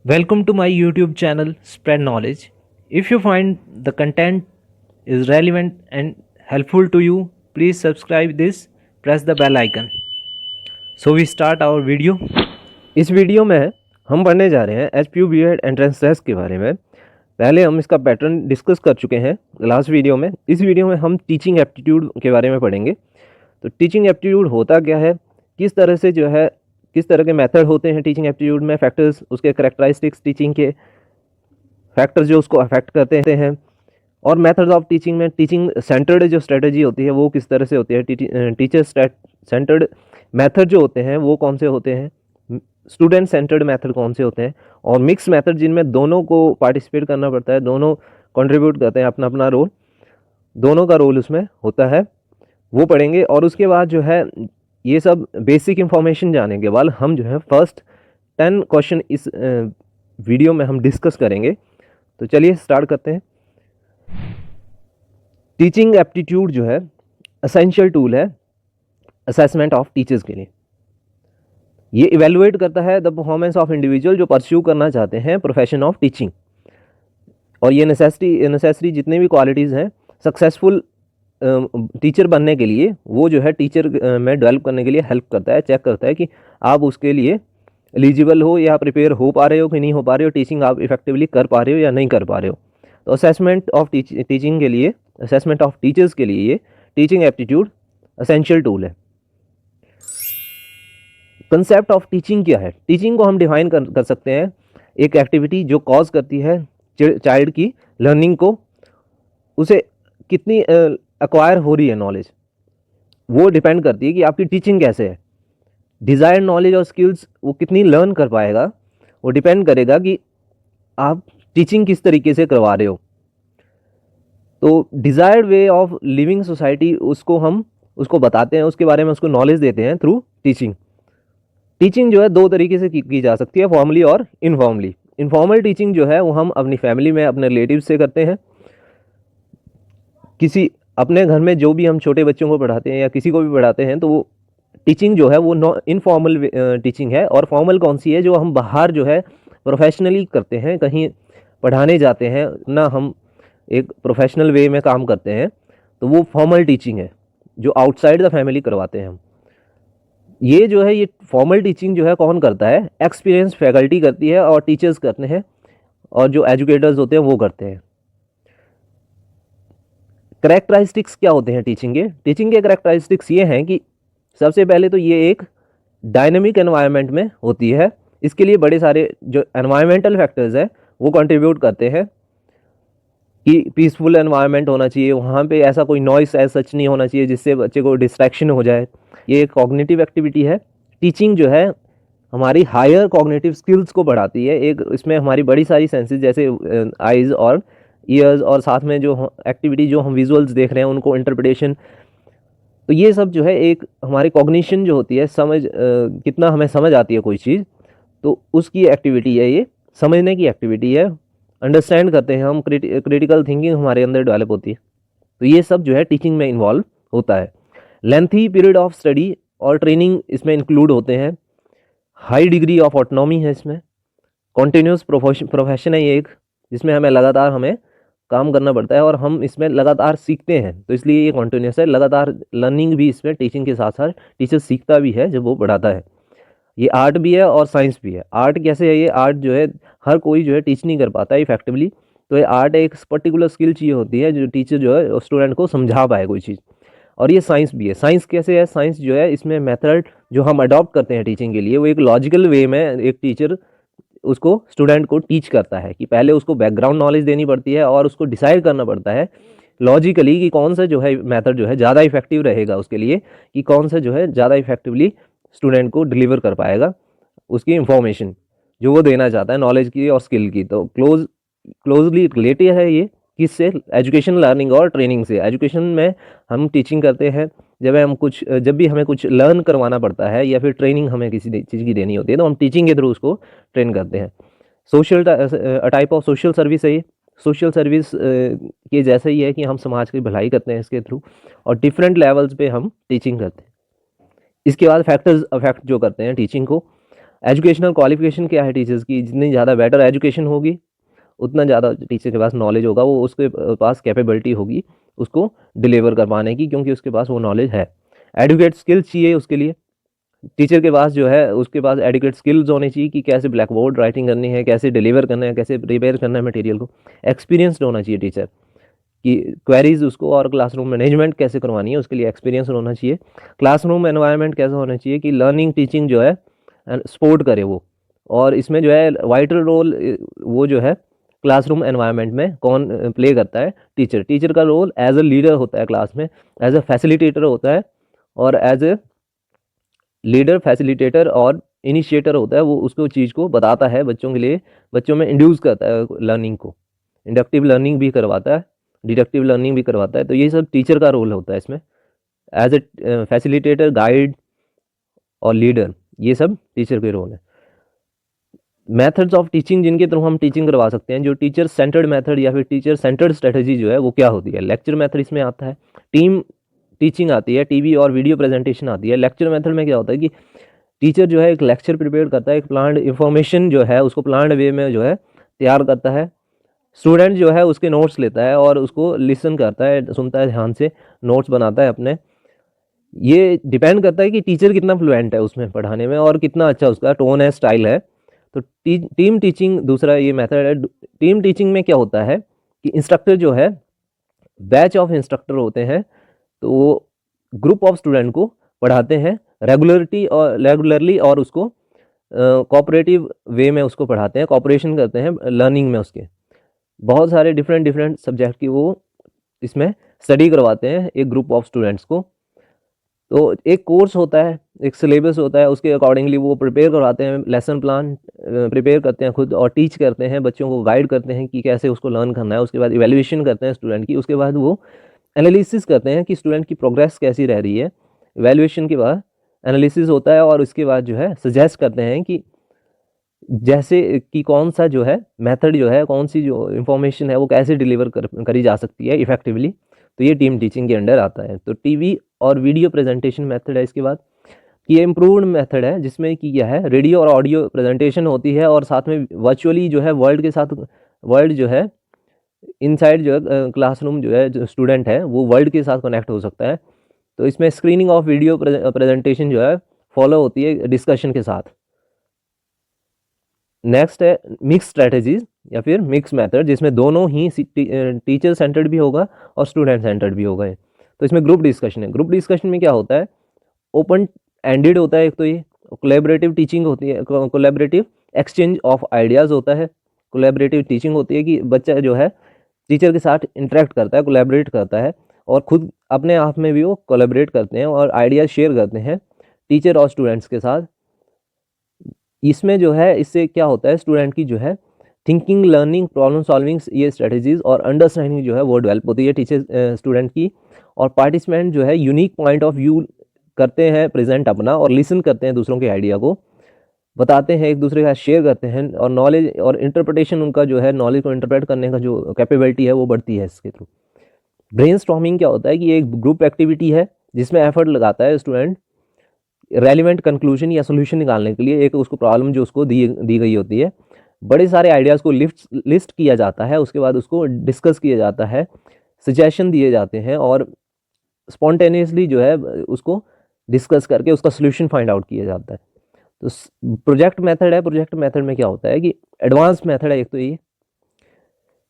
Welcome to my YouTube channel Spread Knowledge. If you find the content is relevant and helpful to you, please subscribe this, press the bell icon. So we start our video. इस video में हम पढ़ने जा रहे हैं HPU BEd entrance test के बारे में। पहले हम इसका पैटर्न डिस्कस कर चुके हैं लास्ट वीडियो में। इस वीडियो में हम टीचिंग एप्टीट्यूड के बारे में पढ़ेंगे। तो टीचिंग एप्टीट्यूड होता क्या है, किस तरह से जो है किस तरह के मेथड होते हैं टीचिंग एप्टीट्यूड में, फैक्टर्स, उसके करैक्टरिस्टिक्स, टीचिंग के फैक्टर्स जो उसको अफेक्ट करते हैं, और मेथड्स ऑफ टीचिंग में टीचिंग सेंटर्ड जो स्ट्रेटजी होती है वो किस तरह से होती है, टीचर सेंटर्ड मेथड जो होते हैं वो कौन से होते हैं, स्टूडेंट सेंटर्ड मेथड कौन से होते हैं, और मिक्स मेथड जिनमें दोनों को पार्टिसिपेट करना पड़ता है, दोनों कंट्रीब्यूट करते हैं अपना अपना रोल, दोनों का रोल उसमें होता है, वो पढ़ेंगे। और उसके बाद जो है ये सब बेसिक इंफॉर्मेशन जाने के बाद हम जो है फर्स्ट 10 क्वेश्चन इस वीडियो में हम डिस्कस करेंगे। तो चलिए स्टार्ट करते हैं। टीचिंग एप्टीट्यूड जो है एसेंशियल टूल है असेसमेंट ऑफ टीचर्स के लिए। ये इवेलुएट करता है द परफॉर्मेंस ऑफ इंडिविजुअल जो परस्यू करना चाहते हैं प्रोफेशन ऑफ टीचिंग, और ये नेसेसरी जितने भी क्वालिटीज़ हैं सक्सेसफुल टीचर बनने के लिए, वो जो है टीचर में डेवलप करने के लिए हेल्प करता है, चेक करता है कि आप उसके लिए एलिजिबल हो या प्रिपेयर हो पा रहे हो कि नहीं हो पा रहे हो, टीचिंग आप इफेक्टिवली कर पा रहे हो या नहीं कर पा रहे हो। तो असेसमेंट ऑफ टीचिंग के लिए, असेसमेंट ऑफ टीचर्स के लिए ये टीचिंग एप्टीट्यूड एसेंशियल टूल है। कंसेप्ट ऑफ टीचिंग क्या है? टीचिंग को हम डिफाइन कर सकते हैं एक एक्टिविटी जो कॉज करती है चाइल्ड की लर्निंग को, उसे कितनी एक्वायर हो रही है नॉलेज, वो डिपेंड करती है कि आपकी टीचिंग कैसे है। डिज़ायर्ड नॉलेज और स्किल्स वो कितनी लर्न कर पाएगा, वो डिपेंड करेगा कि आप टीचिंग किस तरीके से करवा रहे हो। तो desired way of living society उसको बताते हैं, उसके बारे में उसको नॉलेज देते हैं थ्रू टीचिंग। टीचिंग जो है दो तरीके से की जा सकती है, फॉर्मली और इनफॉर्मली। इनफॉर्मल टीचिंग जो है वो हम अपनी फैमिली में अपने रिलेटिव से करते हैं, किसी अपने घर में जो भी हम छोटे बच्चों को पढ़ाते हैं या किसी को भी पढ़ाते हैं, तो वो टीचिंग जो है वो इनफॉर्मल टीचिंग है। और फॉर्मल कौन सी है? जो हम बाहर जो है प्रोफेशनली करते हैं, कहीं पढ़ाने जाते हैं ना, हम एक प्रोफेशनल वे में काम करते हैं, तो वो फॉर्मल टीचिंग है जो आउटसाइड द फैमिली करवाते हैं हम। ये जो है ये फॉर्मल टीचिंग जो है कौन करता है? एक्सपीरियंस फैकल्टी करती है और टीचर्स करते हैं, और जो एजुकेटर्स होते हैं वो करते हैं। करेक्टरिस्टिक्स क्या होते हैं टीचिंग के? टीचिंग के करेक्टरिस्टिक्स ये हैं कि सबसे पहले तो ये एक डायनेमिक एनवायरनमेंट में होती है। इसके लिए बड़े सारे जो एनवायरमेंटल फैक्टर्स हैं वो कंट्रीब्यूट करते हैं कि पीसफुल एनवायरनमेंट होना चाहिए, वहाँ पे ऐसा कोई नॉइस ऐसा सच नहीं होना चाहिए जिससे बच्चे को डिस्ट्रैक्शन हो जाए। ये एक कॉग्निटिव एक्टिविटी है। टीचिंग जो है हमारी हायर कॉग्निटिव स्किल्स को बढ़ाती है। एक इसमें हमारी बड़ी सारी सेंसेस जैसे आइज़ और ईयर्स, और साथ में जो एक्टिविटी जो हम विजुअल्स देख रहे हैं उनको इंटरप्रिटेशन, तो ये सब जो है एक हमारी कॉग्निशन जो होती है, समझ कितना हमें समझ आती है कोई चीज़, तो उसकी एक्टिविटी है, ये समझने की एक्टिविटी है। अंडरस्टैंड करते हैं हम, क्रिटिकल थिंकिंग हमारे अंदर डेवलप होती है। तो ये सब जो है टीचिंग में इन्वॉल्व होता है। लेंथी पीरियड ऑफ स्टडी और ट्रेनिंग इसमें इंक्लूड होते हैं। हाई डिग्री ऑफ ऑटोनॉमी है इसमें। कॉन्टीन्यूस प्रोफेशन है ये एक, जिसमें हमें काम करना पड़ता है और हम इसमें लगातार सीखते हैं, तो इसलिए ये कॉन्टीन्यूस है। लगातार लर्निंग भी इसमें टीचिंग के साथ साथ टीचर सीखता भी है जब वो पढ़ाता है। ये आर्ट भी है और साइंस भी है। आर्ट कैसे है? ये आर्ट जो है हर कोई जो है टीच नहीं कर पाता है इफेक्टिवली, तो ये आर्ट एक पर्टिकुलर स्किल चाहिए होती है जो टीचर जो है स्टूडेंट को समझा पाए कोई चीज़। और ये साइंस भी है। साइंस कैसे है? साइंस जो है इसमें मेथड जो हम अडॉप्ट करते हैं टीचिंग के लिए, वो एक लॉजिकल वे में एक टीचर उसको स्टूडेंट को टीच करता है कि पहले उसको बैकग्राउंड नॉलेज देनी पड़ती है और उसको डिसाइड करना पड़ता है लॉजिकली कि कौन सा जो है मेथड जो है ज़्यादा इफेक्टिव रहेगा उसके लिए, कि कौन सा जो है ज़्यादा इफेक्टिवली स्टूडेंट को डिलीवर कर पाएगा उसकी इंफॉर्मेशन जो वो देना चाहता है, नॉलेज की और स्किल की। तो क्लोजली रिलेटेड है ये किससे? एजुकेशन, लर्निंग और ट्रेनिंग से। एजुकेशन में हम टीचिंग करते हैं जब भी हमें कुछ लर्न करवाना पड़ता है या फिर ट्रेनिंग हमें किसी चीज़ की देनी होती है, तो हम टीचिंग के थ्रू उसको ट्रेन करते हैं। Social type of social service है ये। सोशल सर्विस के जैसे ही है कि हम समाज की भलाई करते हैं इसके थ्रू, और डिफरेंट लेवल्स पे हम टीचिंग करते हैं। इसके बाद फैक्टर्स अफेक्ट जो करते हैं टीचिंग को, एजुकेशनल क्वालिफिकेशन क्या है टीचर्स की, जितनी ज़्यादा बेटर एजुकेशन होगी उतना ज़्यादा टीचर के पास नॉलेज होगा, वो उसके पास कैपेबिलिटी होगी उसको डिलीवर कर पाने की, क्योंकि उसके पास वो नॉलेज है। एडुकेट स्किल्स चाहिए उसके लिए, टीचर के पास जो है उसके पास एडुकेट स्किल्स होने चाहिए कि कैसे ब्लैक बोर्ड राइटिंग करनी है, कैसे डिलीवर करना है, कैसे प्रिपेयर करना है मटेरियल को। एक्सपीरियंसड होना चाहिए टीचर कि क्वेरीज उसको और क्लासरूम मैनेजमेंट कैसे करवानी है उसके लिए एक्सपीरियंस होना चाहिए। क्लासरूम एनवायरनमेंट कैसा होना चाहिए कि लर्निंग टीचिंग जो है सपोर्ट करे वो, और इसमें जो है वाइटल रोल वो जो है क्लासरूम एनवायरनमेंट में कौन प्ले करता है, टीचर। टीचर का रोल एज अ लीडर होता है क्लास में, एज अ फैसिलिटेटर होता है, और एज ए लीडर फैसिलिटेटर और इनिशिएटर होता है, वो उसको चीज़ को बताता है बच्चों के लिए, बच्चों में इंड्यूस करता है लर्निंग को, इंडक्टिव लर्निंग भी करवाता है, डिडक्टिव लर्निंग भी करवाता है। तो ये सब टीचर का रोल होता है इसमें, एज ए फैसिलिटेटर, गाइड और लीडर, ये सब टीचर के रोल है। मेथड्स ऑफ टीचिंग जिनके थ्रू हम टीचिंग करवा सकते हैं, जो टीचर सेंटर्ड मेथड या फिर टीचर सेंटर्ड स्ट्रेटजी जो है वो क्या होती है। लेक्चर मेथड इसमें आता है, टीम टीचिंग आती है, टीवी और वीडियो प्रेजेंटेशन आती है। लेक्चर मेथड में क्या होता है कि टीचर जो है एक लेक्चर प्रिपेयर करता है, एक प्लान्ड इंफॉर्मेशन जो है उसको प्लान्ड वे में जो है तैयार करता है, स्टूडेंट जो है उसके नोट्स लेता है और उसको लिसन करता है, सुनता है ध्यान से, नोट्स बनाता है अपने। ये डिपेंड करता है कि टीचर कितना फ्लुएंट है उसमें पढ़ाने में और कितना अच्छा उसका टोन है, स्टाइल है। तो टीम टीचिंग दूसरा ये मेथड है। टीम टीचिंग में क्या होता है कि इंस्ट्रक्टर जो है, बैच ऑफ इंस्ट्रक्टर होते हैं, तो वो ग्रुप ऑफ स्टूडेंट को पढ़ाते हैं रेगुलरली और उसको कोऑपरेटिव वे में उसको पढ़ाते हैं, कोऑपरेशन करते हैं लर्निंग में उसके। बहुत सारे डिफरेंट सब्जेक्ट की वो इसमें स्टडी करवाते हैं एक ग्रुप ऑफ स्टूडेंट्स को। तो एक कोर्स होता है, एक सिलेबस होता है, उसके अकॉर्डिंगली वो प्रिपेयर करवाते हैं, लेसन प्लान प्रिपेयर करते हैं खुद और टीच करते हैं, बच्चों को गाइड करते हैं कि कैसे उसको लर्न करना है। उसके बाद इवैल्यूएशन करते हैं स्टूडेंट की, उसके बाद वो एनालिसिस करते हैं कि स्टूडेंट की प्रोग्रेस कैसी रह रही है। इवैल्यूएशन के बाद एनालिसिस होता है और उसके बाद जो है सजेस्ट करते हैं कि जैसे कि कौन सा जो है मेथड जो है, कौन सी जो इन्फॉर्मेशन है वो कैसे डिलीवर करी जा सकती है इफेक्टिवली। तो ये टीम टीचिंग के अंडर आता है। तो टीवी और वीडियो प्रेजेंटेशन मेथड है इसके बाद, कि ये इम्प्रूव्ड मेथड है जिसमें कि क्या है रेडियो और ऑडियो प्रेजेंटेशन होती है और साथ में वर्चुअली जो है वर्ल्ड के साथ, वर्ल्ड जो है इनसाइड जो है क्लासरूम जो है जो स्टूडेंट है वो वर्ल्ड के साथ कनेक्ट हो सकता है। तो इसमें स्क्रीनिंग ऑफ वीडियो प्रेजेंटेशन जो है फॉलो होती है डिस्कशन के साथ। नेक्स्ट है मिक्स स्ट्रेटजीज या फिर मिक्स मेथड, जिसमें दोनों ही टीचर सेंटर्ड भी होगा और स्टूडेंट सेंटर्ड भी होगा। तो इसमें ग्रुप डिस्कशन है। ग्रुप डिस्कशन में क्या होता है, ओपन एंडेड होता है एक, तो ये कोलैबोरेटिव टीचिंग होती है, कोलैबोरेटिव एक्सचेंज ऑफ आइडियाज़ होता है। कोलैबोरेटिव टीचिंग होती है कि बच्चा जो है टीचर के साथ इंटरेक्ट करता है, कोलैबोरेट करता है और खुद अपने आप में भी वो कोलैबोरेट करते हैं और आइडियाज़ शेयर करते हैं टीचर और स्टूडेंट्स के साथ। इसमें जो है इससे क्या होता है, स्टूडेंट की जो है थिंकिंग, लर्निंग, प्रॉब्लम सॉल्विंग, ये स्ट्रेटजीज और अंडरस्टैंडिंग जो है वो डेवलप होती है टीचर स्टूडेंट की। और पार्टिसिपेंट जो है यूनिक पॉइंट ऑफ व्यू करते हैं प्रेजेंट अपना, और लिसन करते हैं दूसरों के आइडिया को, बताते हैं एक दूसरे के साथ शेयर करते हैं, और नॉलेज और इंटरप्रिटेशन उनका जो है नॉलेज को इंटरप्रेट करने का जो कैपेबिलिटी है वो बढ़ती है इसके थ्रू। ब्रेनस्टॉर्मिंग क्या होता है कि ये एक ग्रुप एक्टिविटी है जिसमें एफर्ट लगाता है स्टूडेंट रेलिवेंट कंक्लूजन या सोल्यूशन निकालने के लिए। एक उसको प्रॉब्लम जो उसको दी गई होती है, बड़े सारे आइडियाज़ को लिस्ट किया जाता है, उसके बाद उसको डिस्कस किया जाता है, सजेशन दिए जाते हैं और स्पॉन्टेनियसली जो है उसको डिस्कस करके उसका सोल्यूशन फाइंड आउट किया जाता है। तो प्रोजेक्ट मेथड है। प्रोजेक्ट मेथड में क्या होता है कि एडवांस मेथड है एक, तो ये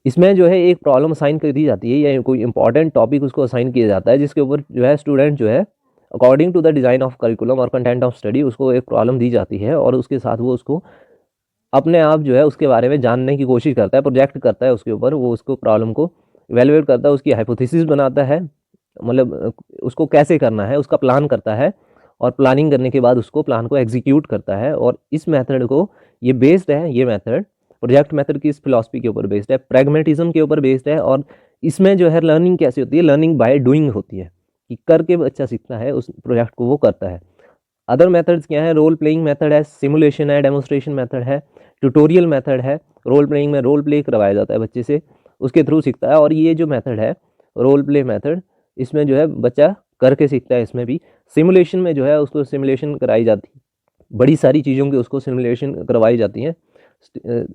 इसमें जो है एक प्रॉब्लम असाइन कर दी जाती है या कोई इंपॉर्टेंट टॉपिक उसको असाइन किया जाता है, जिसके ऊपर जो है स्टूडेंट जो है according to the design of curriculum और कंटेंट ऑफ स्टडी उसको एक प्रॉब्लम दी जाती है और उसके साथ वो उसको अपने आप जो है उसके बारे में जानने की कोशिश करता है, प्रोजेक्ट करता है उसके ऊपर, वो उसको प्रॉब्लम को इवेलुएट करता है, उसकी हाइपोथेसिस बनाता है, मतलब उसको कैसे करना है उसका प्लान करता है, और प्लानिंग करने के बाद उसको प्लान को एग्जीक्यूट करता है। और इस मेथड को ये बेस्ड है, ये मेथड प्रोजेक्ट मेथड की इस फिलॉसफी के ऊपर बेस्ड है, प्रैग्मेटिज्म के ऊपर बेस्ड है। और इसमें जो है लर्निंग कैसे होती है, लर्निंग बाय डूइंग होती है, कि करके बच्चा सीखता है, उस प्रोजेक्ट को वो करता है। अदर मेथड्स क्या है, रोल प्लेइंग मेथड है, सिमुलेशन है, डेमोस्ट्रेशन मेथड है, ट्यूटोरियल मेथड है। रोल प्लेइंग में रोल प्ले करवाया जाता है बच्चे से, उसके थ्रू सीखता है। और ये जो मेथड है रोल प्ले मेथड, इसमें जो है बच्चा करके सीखता है। इसमें भी सिमुलेशन में जो है उसको सिमुलेशन कराई जाती है, बड़ी सारी चीज़ों की उसको सिमुलेशन करवाई जाती हैं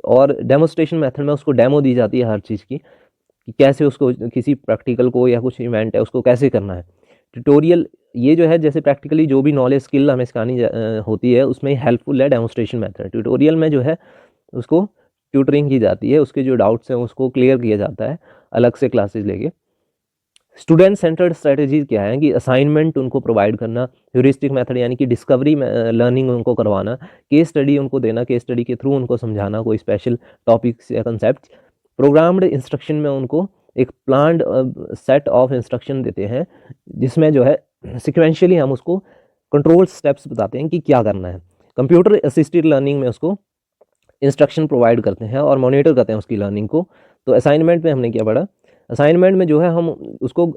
और डेमोस्ट्रेशन मेथड में उसको डेमो दी जाती है हर चीज़ की कि कैसे उसको किसी प्रैक्टिकल को या कुछ इवेंट है उसको कैसे करना है। ट्यूटोरियल ये जो है जैसे प्रैक्टिकली जो भी नॉलेज स्किल हमें सिखानी होती है उसमें हेल्पफुल है डेमोस्ट्रेशन मेथड। ट्यूटोरियल में जो है उसको ट्यूटरिंग की जाती है, उसके जो डाउट्स हैं उसको क्लियर किया जाता है अलग से क्लासेस लेके। स्टूडेंट सेंटर्ड स्ट्रेटजीज क्या है कि असाइनमेंट उनको प्रोवाइड करना, ह्यूरिस्टिक मेथड यानी कि डिस्कवरी लर्निंग उनको करवाना, केस स्टडी उनको देना, केस स्टडी के थ्रू उनको समझाना कोई स्पेशल टॉपिक्स या कंसेप्ट। प्रोग्राम्ड इंस्ट्रक्शन में उनको एक प्लान्ड सेट ऑफ इंस्ट्रक्शन देते हैं जिसमें जो है सिक्वेंशियली हम उसको कंट्रोल स्टेप्स बताते हैं कि क्या करना है। कंप्यूटर असिस्टेड लर्निंग में उसको इंस्ट्रक्शन प्रोवाइड करते हैं और मॉनिटर करते हैं उसकी लर्निंग को। तो असाइनमेंट में हमने क्या पढ़ा, असाइनमेंट में जो है हम उसको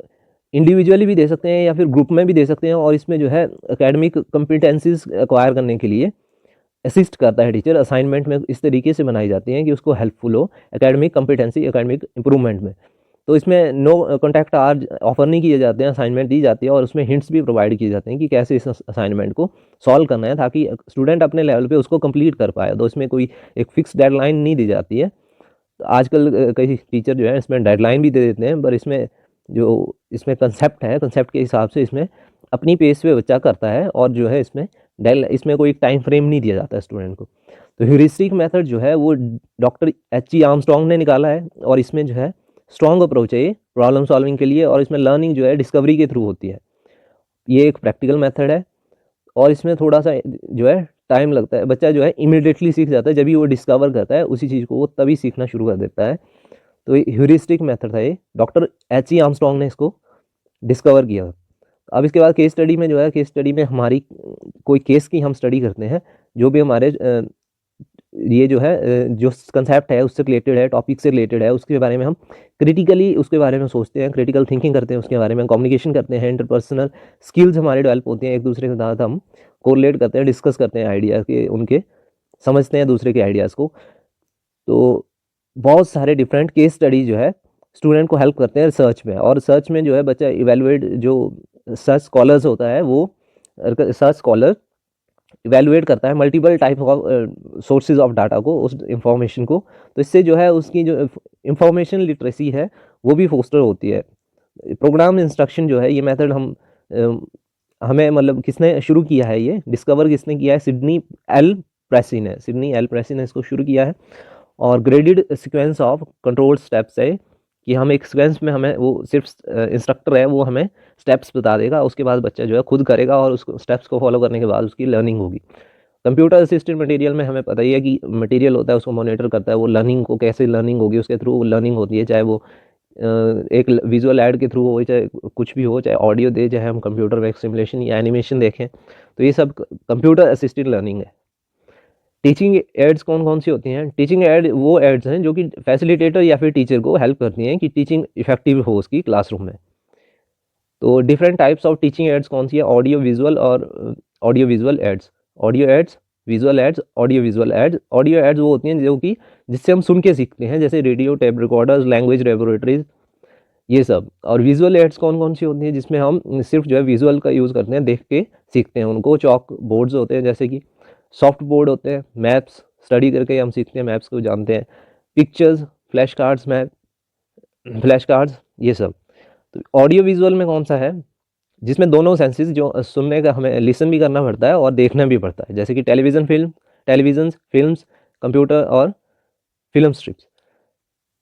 इंडिविजुअली भी दे सकते हैं या फिर ग्रुप में भी दे सकते हैं और इसमें जो है एकेडमिक कॉम्पिटेंसीज एक्वायर करने के लिए असिस्ट करता है टीचर। असाइनमेंट में इस तरीके से बनाई जाती हैं कि उसको हेल्पफुल हो एकेडमिक कॉम्पिटेंसी एकेडमिक इंप्रूवमेंट में। तो इसमें नो कॉन्टैक्ट आवर ऑफर नहीं किए जाते हैं, असाइनमेंट दी जाती है और उसमें हिंट्स भी प्रोवाइड किए जाते हैं कि कैसे इस असाइनमेंट को सॉल्व करना है ताकि स्टूडेंट अपने लेवल पे उसको कंप्लीट कर पाए। तो इसमें कोई एक फिक्स डेडलाइन नहीं दी जाती है। तो आजकल कई टीचर जो है इसमें डेडलाइन भी दे देते हैं, पर इसमें जो इसमें कंसेप्ट है, कंसेप्ट के हिसाब से इसमें अपनी पेस पे बच्चा करता है और जो है इसमें कोई टाइम फ्रेम नहीं दिया जाता है स्टूडेंट को। तो ह्यूरिस्टिक मेथड जो है वो डॉक्टर H.E. आर्मस्ट्रॉन्ग ने निकाला है और इसमें जो है स्ट्रॉन्ग अप्रोच है ये प्रॉब्लम सॉल्विंग के लिए और इसमें लर्निंग जो है डिस्कवरी के थ्रू होती है। ये एक प्रैक्टिकल मेथड है और इसमें थोड़ा सा जो है टाइम लगता है। बच्चा जो है इमीडिएटली सीख जाता है, जब भी वो डिस्कवर करता है उसी चीज़ को वो तभी सीखना शुरू कर देता है। तो ये ह्यूरिस्टिक मेथड था, ये डॉक्टर H.E. आर्मस्ट्रॉन्ग ने इसको डिस्कवर किया। अब इसके बाद केस स्टडी में जो है, केस स्टडी में हमारी कोई केस की हम स्टडी करते हैं, जो भी हमारे ये जो है जो कंसेप्ट है उससे रिलेटेड है, टॉपिक से रिलेटेड है, उसके बारे में हम क्रिटिकली उसके बारे में सोचते हैं, क्रिटिकल थिंकिंग करते हैं, उसके बारे में कम्युनिकेशन करते हैं, इंटरपर्सनल स्किल्स हमारे डेवलप होते हैं, एक दूसरे के साथ हम कोरिलेट करते हैं, डिस्कस करते हैं आइडिया के, उनके समझते हैं दूसरे के आइडियाज़ को। तो बहुत सारे डिफरेंट केस स्टडी जो है स्टूडेंट को हेल्प करते हैं रिसर्च में। और रिसर्च में जो है बच्चा इवेलुएट, जो रिसर्च स्कॉलर्स होता है वो रिसर्च स्कॉलर इवेलुएट करता है multiple type of sources of data को, उस इंफॉर्मेशन को। तो इससे जो है उसकी जो इंफॉर्मेशन लिटरेसी है वो भी फोस्टर होती है। प्रोग्राम इंस्ट्रक्शन जो है ये मेथड हमें मतलब किसने शुरू किया है, ये डिस्कवर किसने किया है, सिडनी एल प्रेसी ने इसको शुरू किया है। और graded sequence of control steps है कि हम एक सीक्वेंस में, हमें वो सिर्फ इंस्ट्रक्टर है वो हमें स्टेप्स बता देगा, उसके बाद बच्चा जो है खुद करेगा और उसको स्टेप्स को फॉलो करने के बाद उसकी लर्निंग होगी। कंप्यूटर असिस्टेड मटेरियल में हमें पता ही है कि मटेरियल होता है उसको मॉनिटर करता है, वो लर्निंग को कैसे लर्निंग होगी उसके थ्रू लर्निंग होती है, चाहे वो एक विजुअल ऐड के थ्रू हो, चाहे कुछ भी हो, चाहे ऑडियो दे, चाहे हम कंप्यूटर में सिमुलेशन या एनिमेशन देखें, तो ये सब कंप्यूटर असिस्टेड लर्निंग है। टीचिंग एड्स कौन कौन सी होती हैं? टीचिंग एड वो एड्स हैं जो कि फैसिलिटेटर या फिर टीचर को हेल्प करती हैं कि टीचिंग इफेक्टिव हो उसकी क्लासरूम में। तो different types of teaching aids कौन सी है? ऑडियो विजुअल और audio visual aids, audio aids, visual aids, audio visual aids. Audio aids वो होती हैं जो कि जिससे हम सुन के सीखते हैं, जैसे radio, tape recorders, language laboratories, ये सब। और विजुअल एड्स कौन कौन सी होती हैं? जिसमें हम सिर्फ जो है विजुअल का यूज़ करते हैं, देख के सीखते हैं उनको। चॉक बोर्ड्स होते हैं, जैसे कि सॉफ्ट बोर्ड होते हैं, मैप्स स्टडी करके हम सीखते हैं, मैप्स को जानते हैं, pictures, flash cards, map, flash cards, ये सब। तो ऑडियो विजुअल में कौन सा है? जिसमें दोनों सेंसेस, जो सुनने का हमें लिसन भी करना पड़ता है और देखना भी पड़ता है, जैसे कि टेलीविज़न फिल्म्स, कंप्यूटर और फिल्म स्ट्रिप्स।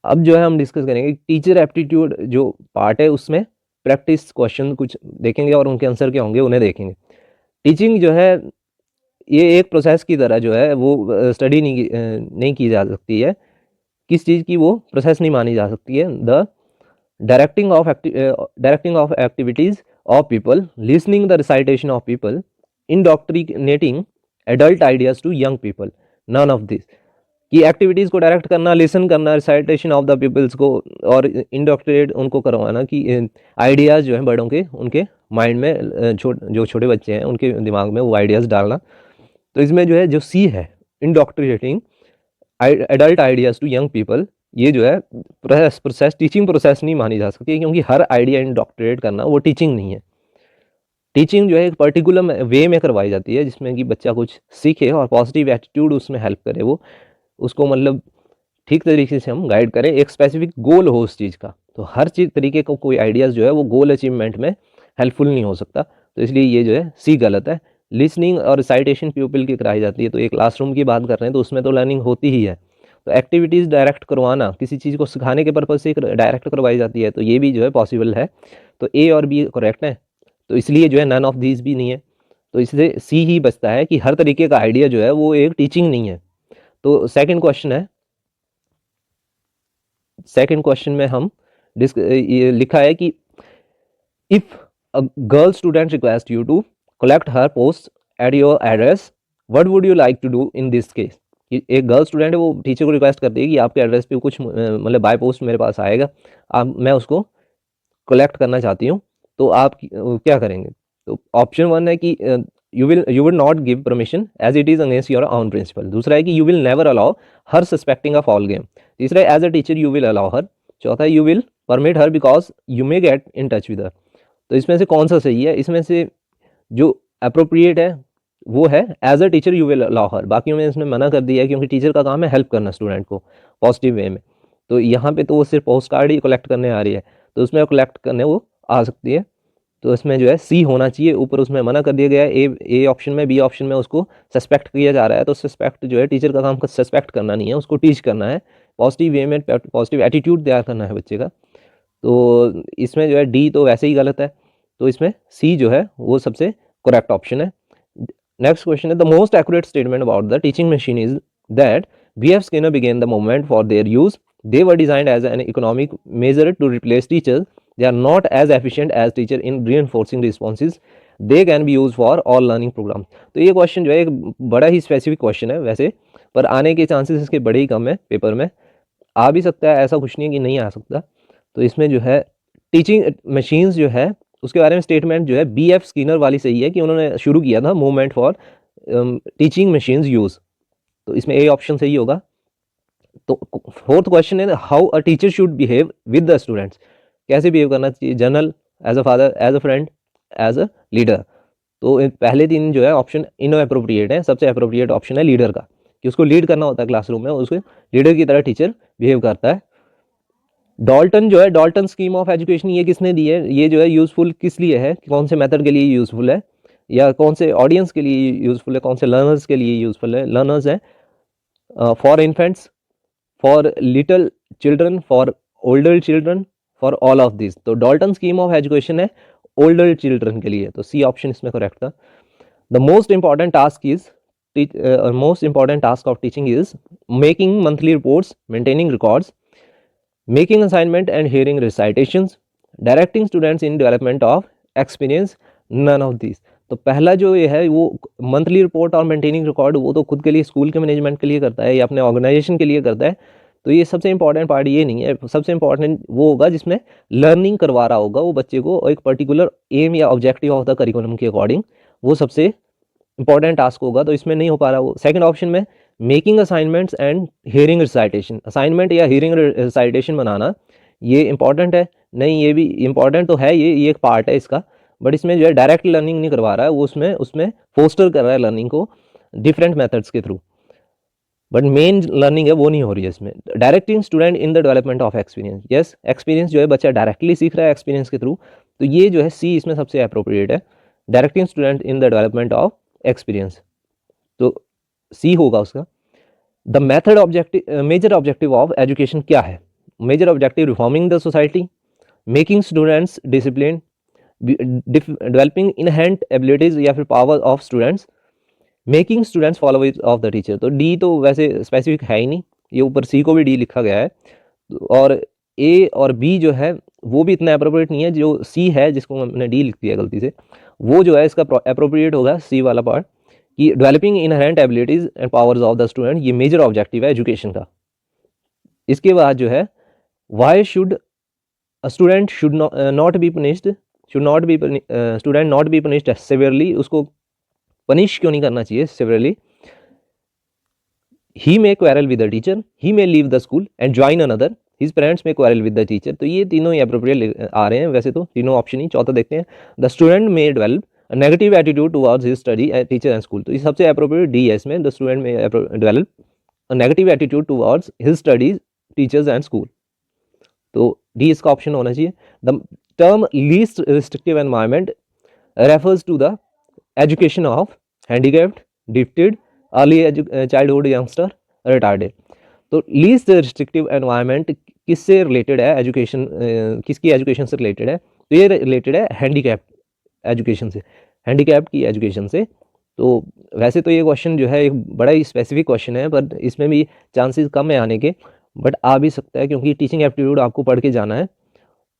अब जो है हम डिस्कस करेंगे टीचर एप्टीट्यूड जो पार्ट है, उसमें प्रैक्टिस क्वेश्चन कुछ देखेंगे और उनके आंसर क्या होंगे उन्हें देखेंगे। टीचिंग जो है ये एक प्रोसेस की तरह जो है वो स्टडी नहीं की जा सकती है, किस चीज़ की वो प्रोसेस नहीं मानी जा सकती है। The directing of activities of people, listening the recitation of people, indoctrinating adult ideas to young people, none of this. कि एक्टिविटीज़ को डायरेक्ट करना, लिसन करना, रिसाइटेशन ऑफ द पीपल्स को, और इंडोक्ट्रिनेट उनको करवाना कि आइडियाज़ जो हैं बड़ों के, उनके माइंड में, जो छोटे बच्चे हैं उनके दिमाग में वो आइडियाज़ डालना। तो इसमें जो है जो सी है, indoctrinating adult ideas to young people, ये जो है प्रोसेस टीचिंग प्रोसेस नहीं मानी जा सकती, क्योंकि हर आइडिया इंडोक्ट्रिनेट करना वो टीचिंग नहीं है। टीचिंग जो है एक पर्टिकुलर वे में करवाई जाती है जिसमें कि बच्चा कुछ सीखे और पॉजिटिव एटीट्यूड उसमें हेल्प करे, वो उसको मतलब ठीक तरीके से हम गाइड करें, एक स्पेसिफिक गोल हो उस चीज़ का। तो हर चीज़ तरीके का कोई आइडियाज़ जो है वो गोल अचीवमेंट में हेल्पफुल नहीं हो सकता, तो इसलिए ये जो है सी गलत है। लिसनिंग और साइटेशन प्यूपिल की कराई जाती है, तो ये क्लासरूम की बात कर रहे हैं तो उसमें तो लर्निंग होती ही है। तो एक्टिविटीज़ डायरेक्ट करवाना, किसी चीज़ को सिखाने के पर्पज़ से डायरेक्ट करवाई जाती है, तो ये भी जो है पॉसिबल है। तो ए और बी करेक्ट है, तो इसलिए जो है नन ऑफ दीज भी नहीं है, तो इससे सी ही बचता है कि हर तरीके का आइडिया जो है वो एक टीचिंग नहीं है। तो सेकंड क्वेश्चन है, सेकंड क्वेश्चन में हम ये लिखा है कि if a girl student request you to collect her post at your address, what would you like to do in this case. एक गर्ल स्टूडेंट है, वो टीचर को रिक्वेस्ट करती है कि आपके एड्रेस पे कुछ मतलब बाय पोस्ट मेरे पास आएगा, मैं उसको कलेक्ट करना चाहती हूँ, तो आप क्या करेंगे। तो ऑप्शन वन है कि you will not give permission as it is against your own principle. दूसरा है कि you will never allow her suspecting a foul game. तीसरा है as a teacher you will allow her. चौथा है you will permit her because you may get in touch with her. तो इसमें से कौन सा सही है, इसमें से जो अप्रोप्रिएट है वो है as a teacher you will allow her. बाकी में इसमें मना कर दिया है क्योंकि टीचर का काम है हेल्प करना स्टूडेंट को पॉजिटिव वे में, तो यहाँ पे तो वो सिर्फ पोस्ट कार्ड ही कलेक्ट करने आ रही है, तो उसमें कलेक्ट करने वो आ सकती है। तो इसमें जो है सी होना चाहिए, ऊपर उसमें मना कर दिया गया है ए ऑप्शन में, बी ऑप्शन में उसको सस्पेक्ट किया जा रहा है। तो सस्पेक्ट जो है टीचर का काम सस्पेक्ट करना नहीं है, उसको टीच करना है, पॉजिटिव वे में पॉजिटिव एटीट्यूड तैयार करना है बच्चे का। तो इसमें जो है डी तो वैसे ही गलत है, तो इसमें सी जो है वो सबसे करेक्ट ऑप्शन है। नेक्स्ट क्वेश्चन है the most accurate statement about the teaching machine is that B.F. Skinner began the movement for their use. They were designed as an economic measure to replace teachers. They are not as efficient as teacher in reinforcing responses. They can be used for all learning programs. तो ये question जो है एक बड़ा ही specific question है वैसे, पर आने के चांसेस इसके बड़े ही कम है पेपर में। आ भी सकता है, ऐसा कुछ नहीं है कि नहीं आ सकता। तो इसमें जो है टीचिंग मशीन्स जो है उसके बारे में स्टेटमेंट जो है B.F. स्किनर वाली सही है कि उन्होंने शुरू किया था movement for teaching machines use, तो इसमें ए ऑप्शन सही होगा। तो फोर्थ क्वेश्चन है how a teacher should behave with the students, कैसे बिहेव करना चाहिए, general, as a father, as a friend, as a leader. तो पहले तीन जो है ऑप्शन इनअप्रोप्रिएट है, सबसे अप्रोप्रिएट ऑप्शन है लीडर का, कि उसको लीड करना होता है क्लासरूम में, उसको लीडर की तरह टीचर बिहेव करता है। डॉल्टन जो है, डॉल्टन स्कीम ऑफ एजुकेशन ये किसने दी है, ये जो है यूज़फुल किस लिए है, कौन से मेथड के लिए यूज़फुल है, या कौन से ऑडियंस के लिए यूज़फुल है, कौन से लर्नर्स के लिए यूज़फुल है। लर्नर्स है for infants, for little children, for older children, for all of this. तो डॉल्टन स्कीम ऑफ एजुकेशन है ओल्डर चिल्ड्रन के लिए, तो सी ऑप्शन इसमें करेक्ट था। The most important task is most important task of teaching is making monthly reports, maintaining records, making assignment and hearing recitations, directing students in development of experience, none of this. तो पहला जो ये है वो monthly report और maintaining record, वो तो खुद के लिए स्कूल के मैनेजमेंट के लिए करता है या अपने ऑर्गेनाइजेशन के लिए करता है, तो ये सबसे इंपॉर्टेंट पार्ट ये नहीं है। सबसे इंपॉर्टेंट वो होगा जिसमें लर्निंग करवा रहा होगा वो बच्चे को एक पर्टिकुलर एम या ऑब्जेक्टिव ऑफ द करिकुलम के अकॉर्डिंग, वो सबसे इंपॉर्टेंट टास्क होगा, तो इसमें नहीं हो पा रहा वो। सेकंड ऑप्शन में making assignments and hearing recitation, assignment या हियरिंग रिसाइटेशन बनाना, ये इंपॉर्टेंट है नहीं, ये भी इंपॉर्टेंट तो है, ये एक पार्ट है इसका, बट इसमें जो है डायरेक्ट लर्निंग नहीं करवा रहा है वो, उसमें फोस्टर कर रहा है लर्निंग को डिफरेंट मेथड्स के थ्रू, बट मेन लर्निंग है वो नहीं हो रही है इसमें। Directing student in the development of experience, yes experience जो है बच्चा डायरेक्टली सीख रहा है एक्सपीरियंस के थ्रू, तो ये जो है सी इसमें सबसे अप्रोप्रिएट है, directing student in the development of experience, तो सी होगा उसका। The method objective, major objective of education क्या है, major objective reforming the society, making students discipline, developing inherent abilities या फिर power of students, making students followers of the teacher. तो D तो वैसे स्पेसिफिक है ही नहीं, ये ऊपर सी को भी डी लिखा गया है, और ए और बी जो है वो भी इतना अप्रोप्रिएट नहीं है, जो सी है जिसको हमने डी लिख दिया गलती से, वो जो है इसका अप्रोप्रिएट होगा सी वाला पार्ट, कि developing inherent abilities and powers of the student, ये मेजर ऑब्जेक्टिव है एजुकेशन का। इसके बाद जो है why should a student should not be punished, should not be student not be punished severely, उसको पनिश क्यों नहीं करना चाहिए severely. He may quarrel with the teacher, he may leave the school and join another, his parents may quarrel with the teacher. तो ये तीनों ही appropriate आ रहे हैं वैसे तो, तीनों ऑप्शन ही। चौथा देखते हैं the student may develop negative attitude towards his study teacher and school, तो ये सबसे अप्रोप्रिएट डी है इसमें, द स्टूडेंट में develop negative attitude towards his studies teachers and school, तो डी इसका ऑप्शन होना चाहिए। The term least restrictive environment refers to the education of handicapped, gifted, early childhood youngster, retarded, तो least restrictive environment किससे related है, education किसकी education से related है, तो ये रिलेटेड है हैंडीकैप एजुकेशन से, हैंडीकैप की एजुकेशन से। तो वैसे तो ये क्वेश्चन जो है एक बड़ा ही स्पेसिफिक क्वेश्चन है, पर इसमें भी चांसेस कम है आने के, बट आ भी सकता है क्योंकि टीचिंग एप्टीट्यूड आपको पढ़ के जाना है,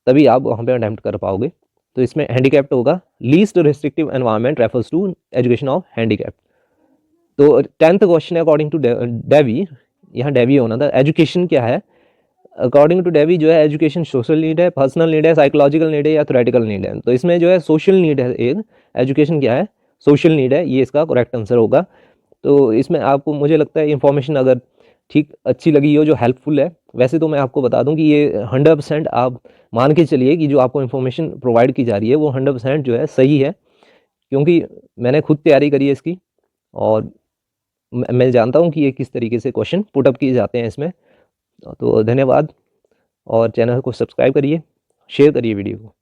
तभी आप वहाँ पे अटेम्प्ट कर पाओगे। तो इसमें हैंडीकैप्ड होगा, least restrictive environment refers to education of handicapped. तो 10th क्वेश्चन है अकॉर्डिंग टू डेवी, यहाँ डेवी होना था, एजुकेशन क्या है, अकॉर्डिंग टू डेवी जो है एजुकेशन सोशल नीड है, पर्सनल नीड है, साइकोलॉजिकल नीड है या थ्योरेटिकल नीड है, तो इसमें जो है सोशल नीड है, एक एजुकेशन क्या है, सोशल नीड है, ये इसका करेक्ट आंसर होगा। तो इसमें आपको मुझे लगता है इन्फॉर्मेशन अगर ठीक अच्छी लगी हो, जो हेल्पफुल है, वैसे तो मैं आपको बता दूं कि ये 100% आप मान के चलिए कि जो आपको इन्फॉर्मेशन प्रोवाइड की जा रही है वो 100% जो है सही है, क्योंकि मैंने खुद तैयारी करी है इसकी और मैं जानता हूँ कि ये किस तरीके से क्वेश्चन पुटअप किए जाते हैं इसमें। तो धन्यवाद, और चैनल को सब्सक्राइब करिए, शेयर करिए वीडियो को।